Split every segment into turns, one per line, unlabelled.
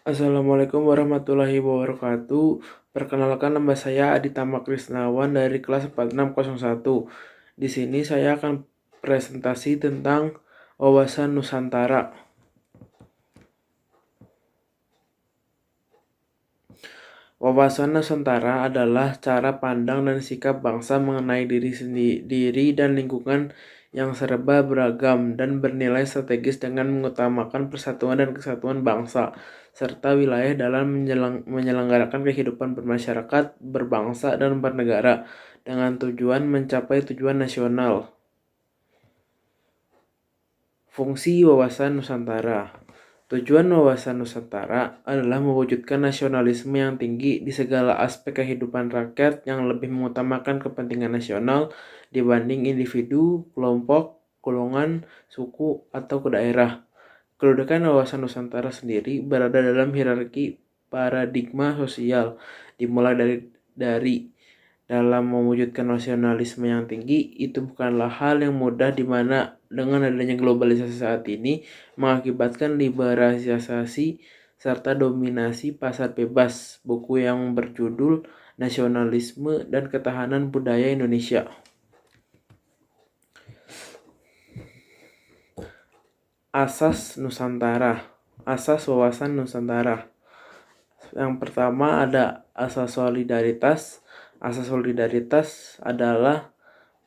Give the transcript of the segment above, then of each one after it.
Assalamualaikum warahmatullahi wabarakatuh. Perkenalkan, nama saya Aditama Krisnawan dari kelas 4601. Di sini saya akan presentasi tentang wawasan Nusantara. Wawasan Nusantara adalah cara pandang dan sikap bangsa mengenai diri dan lingkungan yang serba beragam dan bernilai strategis dengan mengutamakan persatuan dan kesatuan bangsa, serta wilayah dalam menyelenggarakan kehidupan bermasyarakat, berbangsa, dan bernegara dengan tujuan mencapai tujuan nasional. Fungsi wawasan Nusantara. Tujuan wawasan Nusantara adalah mewujudkan nasionalisme yang tinggi di segala aspek kehidupan rakyat yang lebih mengutamakan kepentingan nasional dibanding individu, kelompok, golongan, suku, atau ke daerah. Kedudukan wawasan Nusantara sendiri berada dalam hierarki paradigma sosial, dimulai dari dalam mewujudkan nasionalisme yang tinggi itu bukanlah hal yang mudah, di mana dengan adanya globalisasi saat ini mengakibatkan liberalisasi serta dominasi pasar bebas. Buku yang berjudul Nasionalisme dan Ketahanan Budaya Indonesia. Asas Nusantara. Asas wawasan Nusantara. Yang pertama ada asas solidaritas. Asas solidaritas adalah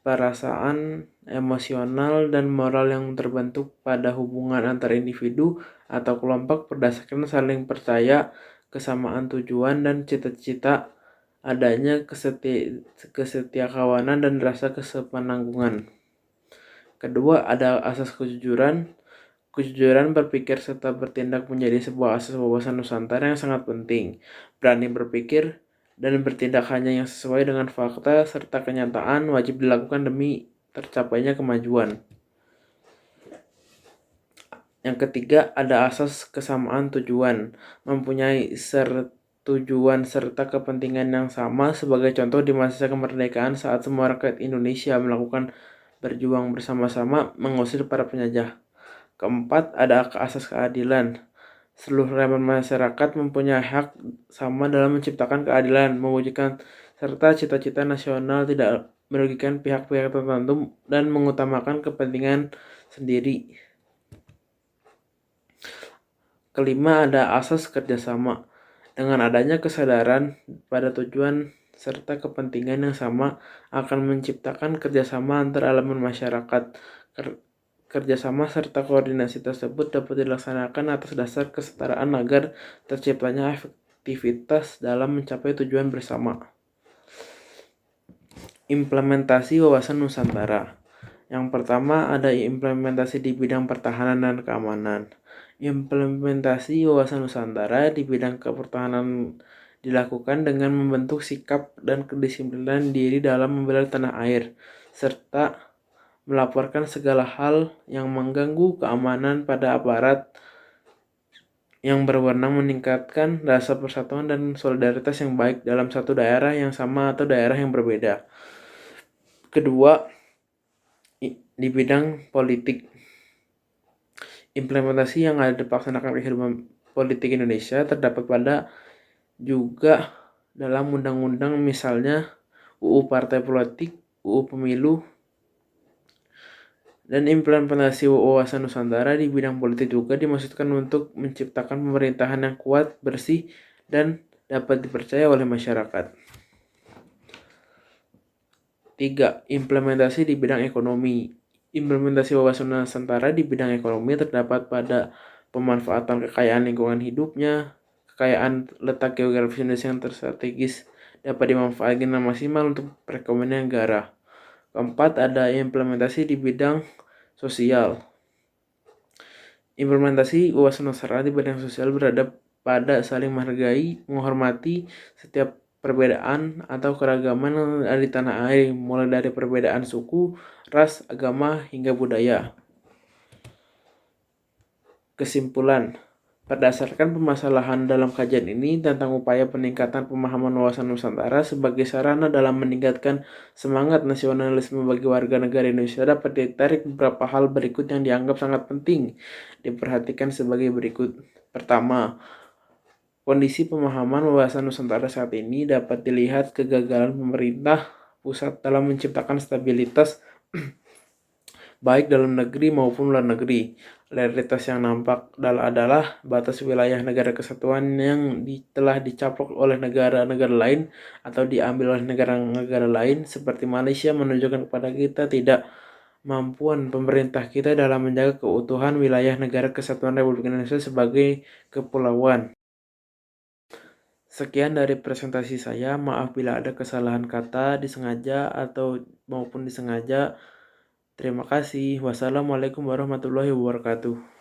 perasaan emosional dan moral yang terbentuk pada hubungan antar individu atau kelompok berdasarkan saling percaya, kesamaan tujuan dan cita-cita, adanya kesetiakawanan dan rasa kesepenanggungan. Kedua, ada asas kejujuran. Kejujuran berpikir serta bertindak menjadi sebuah asas wawasan Nusantara yang sangat penting. Berani berpikir dan bertindak hanya yang sesuai dengan fakta serta kenyataan wajib dilakukan demi tercapainya kemajuan. Yang ketiga, ada asas kesamaan tujuan. Mempunyai tujuan serta kepentingan yang sama. Sebagai contoh, di masa kemerdekaan saat semua rakyat Indonesia melakukan berjuang bersama-sama mengusir para penjajah. Keempat, ada asas keadilan. Seluruh elemen masyarakat mempunyai hak sama dalam menciptakan keadilan, mewujudkan serta cita-cita nasional, tidak merugikan pihak-pihak tertentu dan mengutamakan kepentingan sendiri. Kelima, ada asas kerjasama. Dengan adanya kesadaran pada tujuan serta kepentingan yang sama akan menciptakan kerjasama antar elemen masyarakat. Kerjasama serta koordinasi tersebut dapat dilaksanakan atas dasar kesetaraan agar terciptanya efektivitas dalam mencapai tujuan bersama. Implementasi wawasan Nusantara. Yang pertama, ada implementasi di bidang pertahanan dan keamanan. Implementasi wawasan Nusantara di bidang pertahanan dilakukan dengan membentuk sikap dan kedisiplinan diri dalam membela tanah air, serta melaporkan segala hal yang mengganggu keamanan pada aparat yang berwenang, meningkatkan rasa persatuan dan solidaritas yang baik dalam satu daerah yang sama atau daerah yang berbeda. Kedua, di bidang politik. Implementasi yang ada dilaksanakan kehidupan politik Indonesia terdapat pada juga dalam undang-undang, misalnya UU Partai Politik, UU Pemilu, dan implementasi wawasan Nusantara di bidang politik juga dimaksudkan untuk menciptakan pemerintahan yang kuat, bersih, dan dapat dipercaya oleh masyarakat. 3. Implementasi di bidang ekonomi. Implementasi wawasan Nusantara di bidang ekonomi terdapat pada pemanfaatan kekayaan lingkungan hidupnya, kekayaan letak geografis Indonesia yang strategis dapat dimanfaatkan maksimal untuk perekonomian negara. Keempat, ada implementasi di bidang sosial. Implementasi wawasan Nusantara di bidang sosial berada pada saling menghargai, menghormati setiap perbedaan atau keragaman yang ada di tanah air, mulai dari perbedaan suku, ras, agama, hingga budaya. Kesimpulan, berdasarkan permasalahan dalam kajian ini tentang upaya peningkatan pemahaman wawasan Nusantara sebagai sarana dalam meningkatkan semangat nasionalisme bagi warga negara Indonesia, dapat ditarik beberapa hal berikut yang dianggap sangat penting diperhatikan sebagai berikut. Pertama, Kondisi pemahaman wawasan Nusantara saat ini dapat dilihat kegagalan pemerintah pusat dalam menciptakan stabilitas baik dalam negeri maupun luar negeri. Realitas yang nampak adalah batas wilayah negara kesatuan yang telah dicaplok oleh negara-negara lain atau diambil oleh negara-negara lain seperti Malaysia menunjukkan kepada kita tidak mampuan pemerintah kita dalam menjaga keutuhan wilayah negara kesatuan Republik Indonesia sebagai kepulauan. Sekian dari presentasi saya. Maaf bila ada kesalahan kata disengaja atau maupun disengaja. Terima kasih. Wassalamualaikum warahmatullahi wabarakatuh.